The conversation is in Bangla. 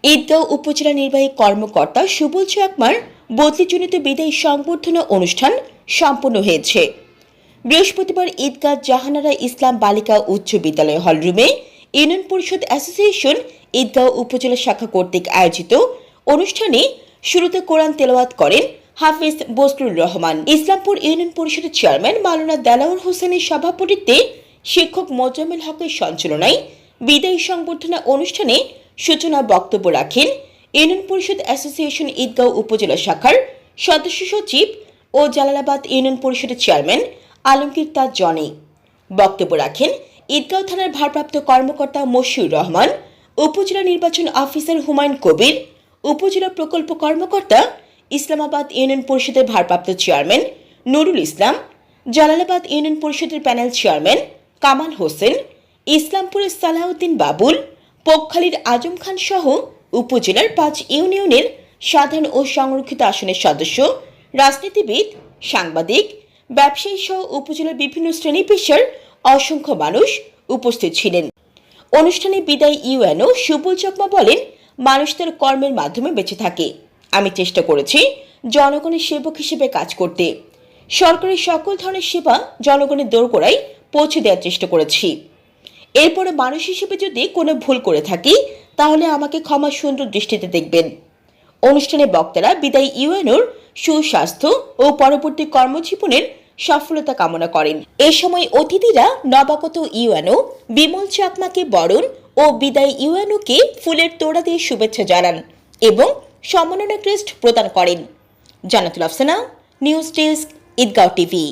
ঈদগাঁও উপজেলা নির্বাহী কর্মকর্তা সুবল চাকমার বদলিজনিত বিদায়ী সংবর্ধনা অনুষ্ঠান সম্পন্ন হয়েছে। বৃহস্পতিবার ঈদগাঁ জাহানারা ইসলাম বালিকা উচ্চ বিদ্যালয় হলরুমে ইউনিয়ন পরিষদ অ্যাসোসিয়েশন ঈদগাঁও উপজেলা শাখা কর্তৃক আয়োজিত অনুষ্ঠানে শুরুতে কোরআন তেলাওয়াত করেন হাফিজ বজলুর রহমান। ইসলামপুর ইউনিয়ন পরিষদের চেয়ারম্যান মাওলানা দেলাওয়ার হোসেনের সভাপতিত্বে শিক্ষক মোজাম্মেল হকের সঞ্চালনায় বিদায়ী সংবর্ধনা অনুষ্ঠানে সূচনা বক্তব্য রাখেন ইউনিয়ন পরিষদ অ্যাসোসিয়েশন ঈদগাঁও উপজেলা শাখার সদস্য সচিব ও জালালাবাদ ইউনিয়ন পরিষদের চেয়ারম্যান আলমগীর তাজ জনি। বক্তব্য রাখেন ঈদগাঁও থানার ভারপ্রাপ্ত কর্মকর্তা মশিউর রহমান, উপজেলা নির্বাচন অফিসার হুমায়ুন কবির, উপজেলা প্রকল্প কর্মকর্তা ইসলামাবাদ ইউনিয়ন পরিষদের ভারপ্রাপ্ত চেয়ারম্যান নুরুল ইসলাম, জালালাবাদ ইউনিয়ন পরিষদের প্যানেল চেয়ারম্যান কামাল হোসেন, ইসলামপুরের সালাউদ্দিন বাবুল, পোকখালীর আজম খান সহ উপজেলার 5 ইউনিয়নের সাধারণ ও সংরক্ষিত আসনের সদস্য, রাজনীতিবিদ, সাংবাদিক, ব্যবসায়ী সহ উপজেলার বিভিন্ন শ্রেণী পেশার অসংখ্য মানুষ উপস্থিত ছিলেন। অনুষ্ঠানে বিদায়ী ইউএনও সুবল চাকমা বলেন, মানুষ তার কর্মের মাধ্যমে বেঁচে থাকে। আমি চেষ্টা করেছি জনগণের সেবক হিসেবে কাজ করতে। সরকারের সকল ধরনের সেবা জনগণের দোরগোড়ায় পৌঁছে দেওয়ার চেষ্টা করেছি। এরপরে মানুষ হিসেবে যদি কোনো ভুল করে থাকি তাহলে আমাকে ক্ষমা সুন্দর দৃষ্টিতে দেখবেন। অনুষ্ঠানে বক্তারা বিদায়ী ইউএনওর সুস্বাস্থ্য ও পরবর্তী কর্মজীবনের সফলতা কামনা করেন। এ সময় অতিথিরা নবাগত ইউএনও বিমল চাকমাকে বরণ ও বিদায়ী ইউএনওকে ফুলের তোড়া দিয়ে শুভেচ্ছা জানান এবং সম্মাননা ক্রেস্ট প্রদান করেন। Jannatul Afsana, news desk, Eidgaon TV.